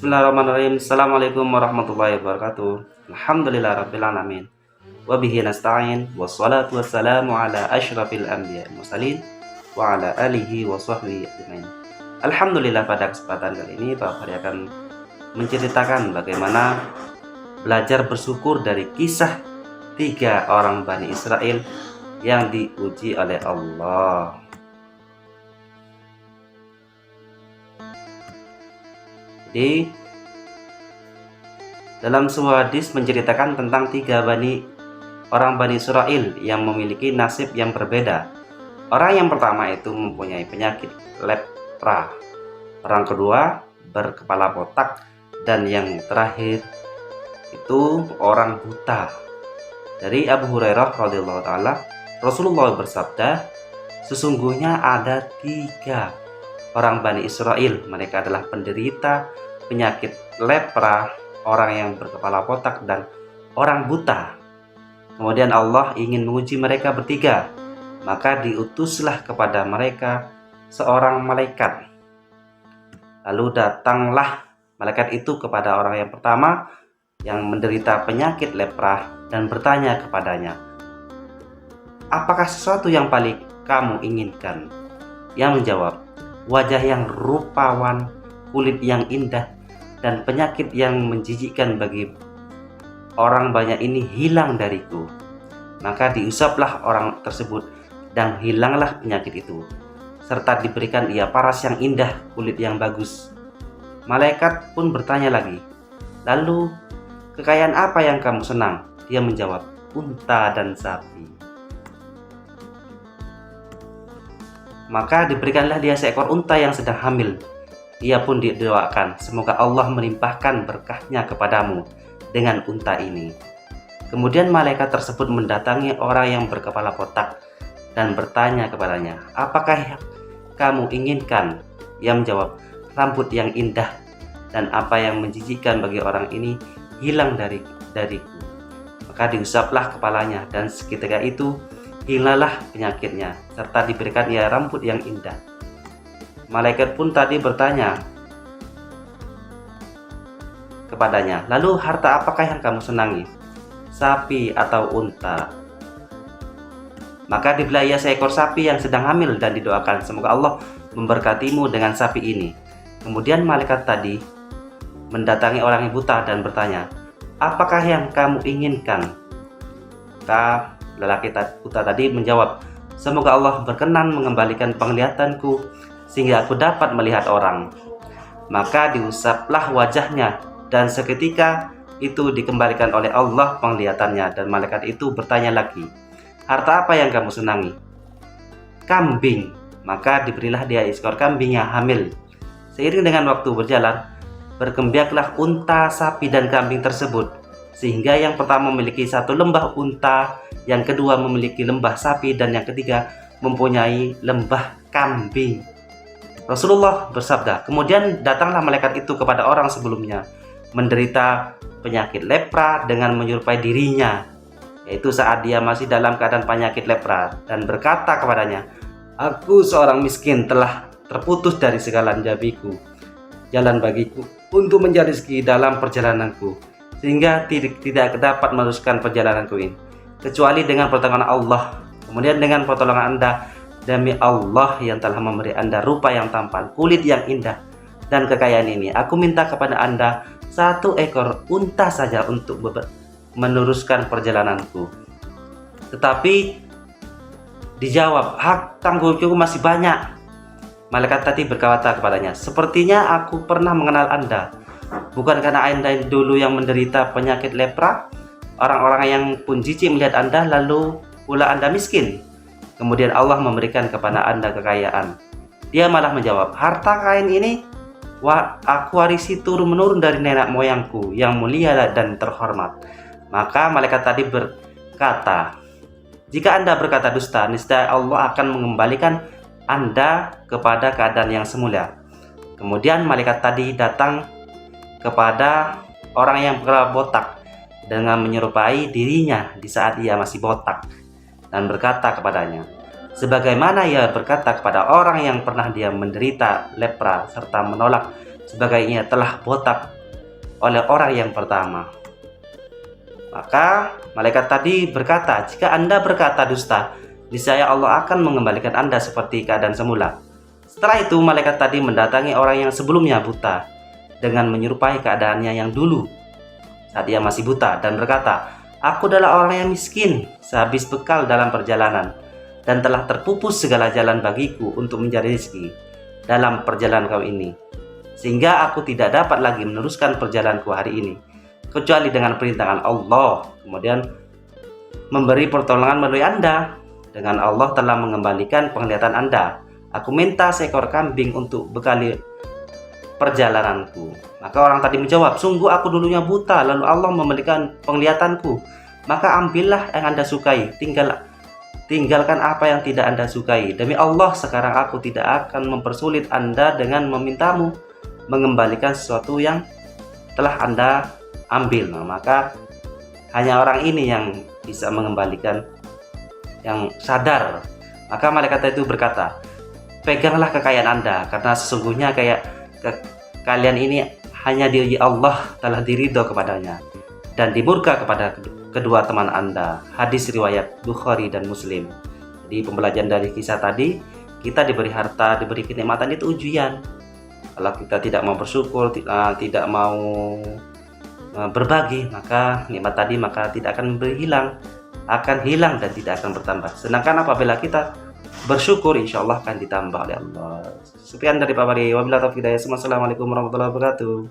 Bismillahirrahmanirrahim. Assalamualaikum warahmatullahi wabarakatuh. Alhamdulillahirabbil alamin. Wa bihi nasta'in. Wassalatu wassalamu ala asyrafil anbiya'i mursalin wa ala alihi wa sahbihi ajmain. Alhamdulillah, pada kesempatan kali ini Pak Fahri akan menceritakan bagaimana belajar bersyukur dari kisah 3 orang Bani Israel yang diuji oleh Allah. Jadi dalam sebuah hadis menceritakan tentang 3 orang Bani Israel yang memiliki nasib yang berbeda. Orang yang pertama itu mempunyai penyakit lepra, orang kedua berkepala botak, dan yang terakhir itu orang buta. Dari Abu Hurairah radhiyallahu taala, Rasulullah bersabda, sesungguhnya ada 3 orang Bani Israel, mereka adalah penderita penyakit lepra, orang yang berkepala botak, dan orang buta. Kemudian Allah ingin menguji mereka bertiga, maka diutuslah kepada mereka seorang malaikat. Lalu datanglah malaikat itu kepada orang yang pertama yang menderita penyakit lepra dan bertanya kepadanya, apakah sesuatu yang paling kamu inginkan? Yang menjawab, wajah yang rupawan, kulit yang indah, dan penyakit yang menjijikkan bagi orang banyak ini hilang dariku. Maka diusaplah orang tersebut dan hilanglah penyakit itu, serta diberikan ia paras yang indah, kulit yang bagus. Malaikat pun bertanya lagi, lalu kekayaan apa yang kamu senang? Dia menjawab, unta dan sapi. Maka diberikanlah dia seekor unta yang sedang hamil. Ia pun didoakan, semoga Allah melimpahkan berkahnya kepadamu dengan unta ini. Kemudian malaikat tersebut mendatangi orang yang berkepala botak dan bertanya kepadanya, apakah yang kamu inginkan? Ia menjawab, rambut yang indah dan apa yang menjijikkan bagi orang ini hilang dariku. Maka diusaplah kepalanya dan seketika itu hilanglah penyakitnya, serta diberikan ia rambut yang indah. Malaikat pun tadi bertanya kepadanya, lalu harta apakah yang kamu senangi? Sapi atau unta? Maka diberilah ia seekor sapi yang sedang hamil dan didoakan, semoga Allah memberkatimu dengan sapi ini. Kemudian malaikat tadi mendatangi orang yang buta dan bertanya, apakah yang kamu inginkan? Maka lelaki buta tadi menjawab, semoga Allah berkenan mengembalikan penglihatanku sehingga aku dapat melihat orang. Maka diusaplah wajahnya dan seketika itu dikembalikan oleh Allah penglihatannya, dan malaikat itu bertanya lagi, harta apa yang kamu senangi? Kambing. Maka diberilah dia seekor kambing yang hamil. Seiring dengan waktu berjalan, berkembanglah unta, sapi, dan kambing tersebut, sehingga yang pertama memiliki 1 lembah unta, yang kedua memiliki lembah sapi, dan yang ketiga mempunyai lembah kambing. Rasulullah bersabda, kemudian datanglah malaikat itu kepada orang sebelumnya menderita penyakit lepra dengan menyerupai dirinya, yaitu saat dia masih dalam keadaan penyakit lepra, dan berkata kepadanya, aku seorang miskin, telah terputus dari segala jabiku, jalan bagiku untuk mencari rezeki dalam perjalananku, sehingga tidak dapat meneruskan perjalananku ini kecuali dengan pertolongan Allah. Kemudian dengan pertolongan Anda, demi Allah yang telah memberi Anda rupa yang tampan, kulit yang indah, dan kekayaan ini, aku minta kepada Anda 1 ekor unta saja untuk meneruskan perjalananku. Tetapi dijawab, hak tanggunganku masih banyak. Malaikat tadi berkata kepadanya, sepertinya aku pernah mengenal Anda. Bukan karena Anda dulu yang menderita penyakit lepra? Orang-orang yang pun jijik melihat Anda, lalu pula Anda miskin. Kemudian Allah memberikan kepada Anda kekayaan. Dia malah menjawab, harta kain ini aku warisi turun-menurun dari nenek moyangku yang mulia dan terhormat. Maka malaikat tadi berkata, jika Anda berkata dusta, niscaya Allah akan mengembalikan Anda kepada keadaan yang semula. Kemudian malaikat tadi datang kepada orang yang berkepala botak dengan menyerupai dirinya di saat ia masih botak, dan berkata kepadanya, sebagaimana ia berkata kepada orang yang pernah dia menderita lepra serta menolak sebagainya telah botak oleh orang yang pertama. Maka malaikat tadi berkata, jika Anda berkata dusta, niscaya Allah akan mengembalikan Anda seperti keadaan semula. Setelah itu malaikat tadi mendatangi orang yang sebelumnya buta dengan menyerupai keadaannya yang dulu saat ia masih buta dan berkata, aku adalah orang yang miskin, sehabis bekal dalam perjalanan, dan telah terpupus segala jalan bagiku untuk mencari rezeki dalam perjalanan kau ini, sehingga aku tidak dapat lagi meneruskan perjalananku hari ini kecuali dengan perintahan Allah. Kemudian memberi pertolongan melalui Anda, dengan Allah telah mengembalikan penglihatan Anda. Aku minta seekor kambing untuk bekali perjalananku. Maka orang tadi menjawab, sungguh aku dulunya buta, lalu Allah memberikan penglihatanku. Maka ambillah yang Anda sukai, tinggalkan apa yang tidak Anda sukai. Demi Allah, sekarang aku tidak akan mempersulit Anda dengan memintamu mengembalikan sesuatu yang telah Anda ambil. Maka hanya orang ini yang bisa mengembalikan, yang sadar. Maka malaikat itu berkata, peganglah kekayaan Anda, karena sesungguhnya kalian ini hanya di Allah telah diridho kepadanya dan dimurka kepada kedua teman Anda. Hadis riwayat Bukhari dan Muslim. Jadi pembelajaran dari kisah tadi, kita diberi harta, diberi kenikmatan itu ujian. Kalau kita tidak mau bersyukur, tidak mau berbagi, maka nikmat tadi tidak akan berhilang, akan hilang dan tidak akan bertambah. Sedangkan apabila kita bersyukur, insya Allah akan ditambah oleh Allah. Sekian dari Pak Bari. Wabillahi taufiq hidayah. Assalamualaikum warahmatullahi wabarakatuh.